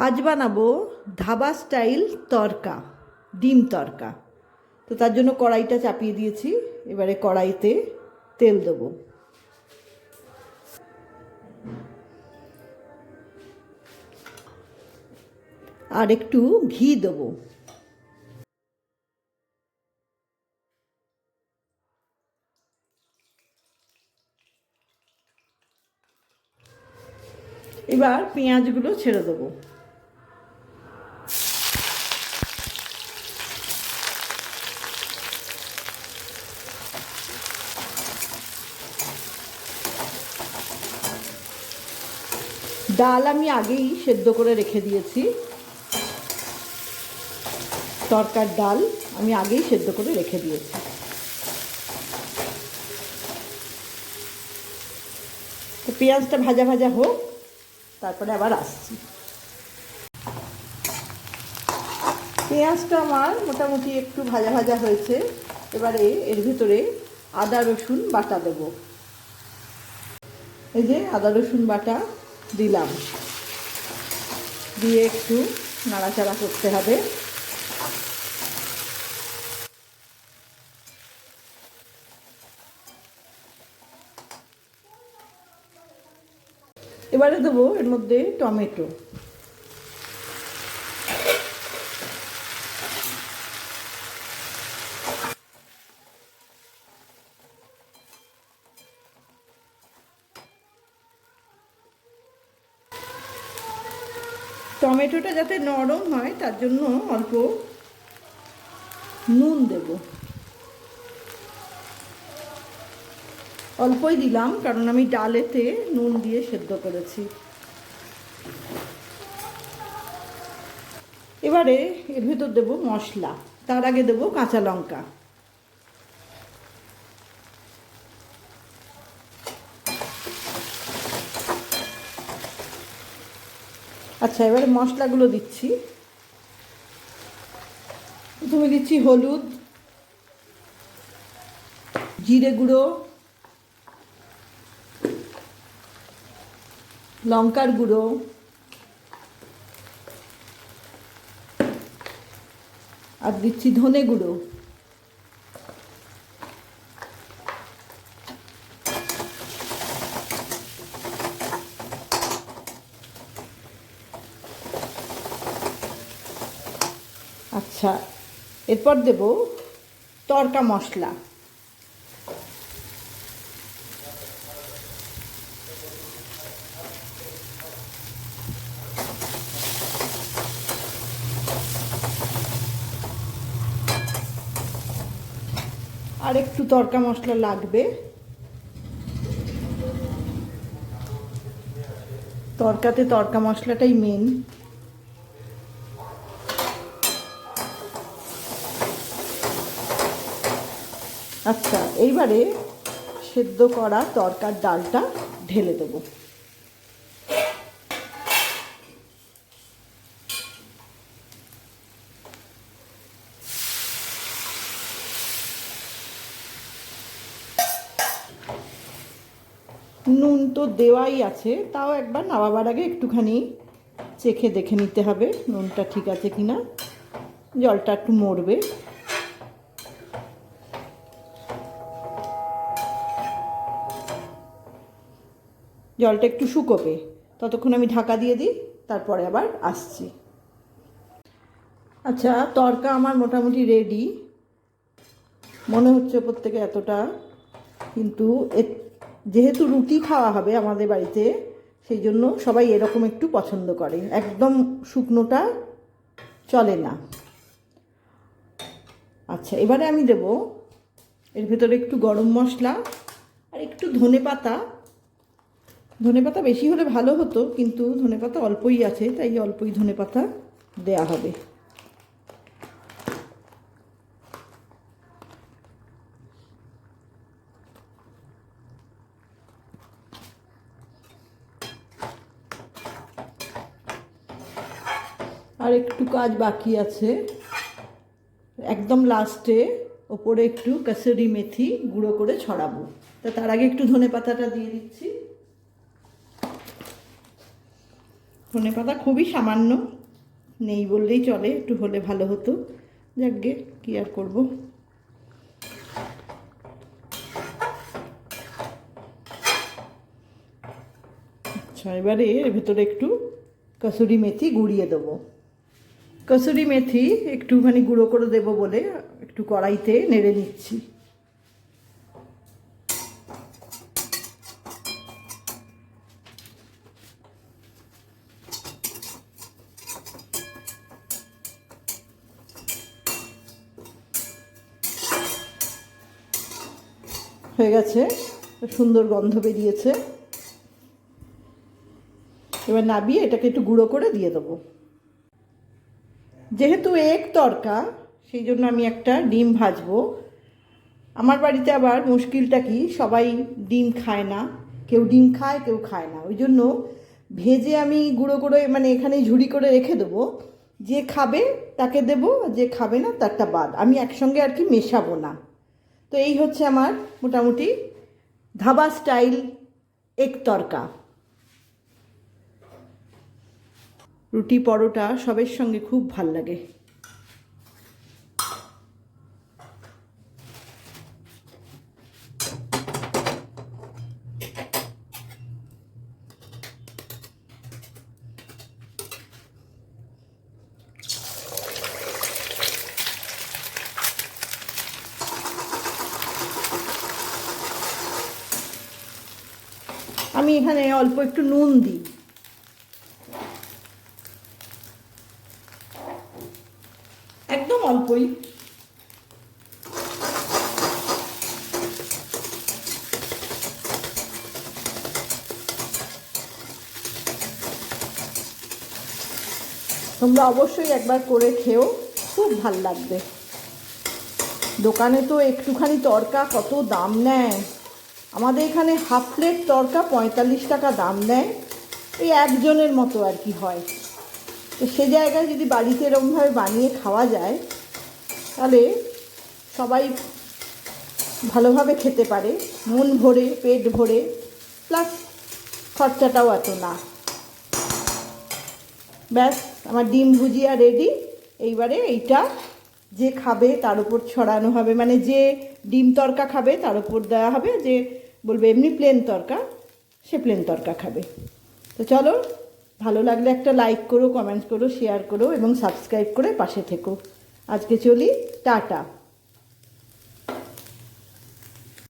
আজ বানাবো ধাবা স্টাইল তরকা, ডিম তরকা। তো তার জন্য কড়াইটা চাপিয়ে দিয়েছি। এবারে কড়াইতে তেল দেবো। আর একটু ঘি দেবো। এবার পেঁয়াজগুলো ছেড়ে দেবো। ডাল আমি আগেই সেদ্ধ করে রেখে দিয়েছি। তরকার ডাল আমি আগেই সেদ্ধ করে রেখে দিয়েছি। তো পেঁয়াজটা ভাজা ভাজা হোক, তারপরে আবার আসছি। পেঁয়াজটা আমার মোটামুটি একটু ভাজা ভাজা হয়েছে। এবারে এর ভিতরে আদা রসুন বাটা দেব। এই যে আদা রসুন বাটা দিলাম, দিয়ে একটু নাড়াচাড়া করতে হবে। এবারে দেবো এর মধ্যে টমেটো। টমেটোটা যাতে নরম হয় তার জন্য অল্প নুন দেব। অল্পই দিলাম, কারণ আমি ডালেতে নুন দিয়ে সেদ্ধ করেছি। এবারে এর ভিতর দেবো মশলা। তার আগে দেবো কাঁচা লঙ্কা। আচ্ছা, এবারে মশলাগুলো দিচ্ছি। প্রথমে দিচ্ছি হলুদ, জিরে গুঁড়ো, লঙ্কার গুঁড়ো, আর দিচ্ছি ধনে গুঁড়ো। আচ্ছা, এরপর দেব তড়কা মশলা। আর একটু তড়কা মশলা লাগবে। তড়কাতে তড়কা মশলাটাই মেন। আচ্ছা, এইবারে সেদ্ধ করা তড়কার ডালটা ঢেলে দেবো। নুন তো দেওয়াই আছে, তাও একবার নামাবার আগে একটুখানি চেখে দেখে নিতে হবে নুনটা ঠিক আছে কিনা। জলটা একটু মরবে। জলটা একটু শুকোবে, ততক্ষণ আমি ঢাকা দিয়ে দিই, তারপরে আবার আসছি। আচ্ছা, তড়কা আমার মোটামুটি রেডি। মনে হচ্ছে ওপর থেকে এতটা, কিন্তু যেহেতু রুটি খাওয়া হবে আমাদের বাড়িতে, সেই জন্য সবাই এরকম একটু পছন্দ করে। একদম শুকনোটা চলে না। আচ্ছা, এবারে আমি দেব এর ভেতরে একটু গরম মশলা আর একটু ধনেপাতা। ধনেপাতা বেশি হলে ভালো হতো, কিন্তু ধনেপাতা অল্পই আছে, তাই অল্পই ধনেপাতা দেয়া হবে। আর একটু কাজ বাকি আছে। একদম লাস্টে ওপরে একটু কসুরি মেথি গুঁড়ো করে ছড়াবো। তার আগে একটু ধনেপাতাটা দিয়ে দিচ্ছি। ধনেপাতা খুবই সামান্য, নেই বললেই চলে, একটু হলে ভালো হতো, যাকগে কী আর করবো। আচ্ছা, এবারে এর ভেতরে একটু কসুরি মেথি গুঁড়িয়ে দেবো। কসুরি মেথি একটুখানি গুঁড়ো করে দেবো বলে একটু কড়াইতে নেড়ে নিচ্ছি। হয়ে গেছে, সুন্দর গন্ধ বেরিয়েছে। এবার নাবিয়ে এটাকে একটু গুঁড়ো করে দিয়ে দেবো। যেহেতু এগ তরকা, সেই জন্য আমি একটা ডিম ভাজবো। আমার বাড়িতে আবার মুশকিলটা কি, সবাই ডিম খায় না, কেউ ডিম খায় কেউ খায় না, ওই জন্য ভেজে আমি গুঁড়ো করে মানে এখানে ঝুড়ি করে রেখে দেবো। যে খাবে তাকে দেবো, যে খাবে না তারটা বাদ, আমি একসঙ্গে আর কি মেশাবো না। তো এই হচ্ছে আমার মোটামুটি ধাবা স্টাইল এগ তরকা। রুটি পরোটা সবের সঙ্গে খুব ভাল লাগে। আমি এখানে অল্প একটু নুন দিই, একদম অল্পই। তোমরা অবশ্যই একবার করে খেও, খুব ভাল লাগবে। দোকানে তো একটুখানি তরকা কত দাম নেয়, আমাদের এখানে হাফ প্লেট তরকা 45 টাকা দাম নেয়, এই একজনের মতো আর কি হয়। তো সে জায়গায় যদি বাড়িতে এরকমভাবে বানিয়ে খাওয়া যায় তাহলে সবাই ভালোভাবে খেতে পারে, মন ভরে পেট ভরে, প্লাস খরচাটাও এত না। ব্যাস, আমার ডিম ভুজিয়া রেডি। এইবারে এইটা যে খাবে তার উপর ছড়ানো হবে, মানে যে ডিম তরকা খাবে তার উপর দেওয়া হবে, যে বলবে এমনি প্লেন তরকা সে প্লেন তরকা খাবে। তো চলো, ভালো লাগলে একটা লাইক করো, কমেন্ট করো, শেয়ার করো এবং সাবস্ক্রাইব করে পাশে থেকো। আজকে চলি, টাটা।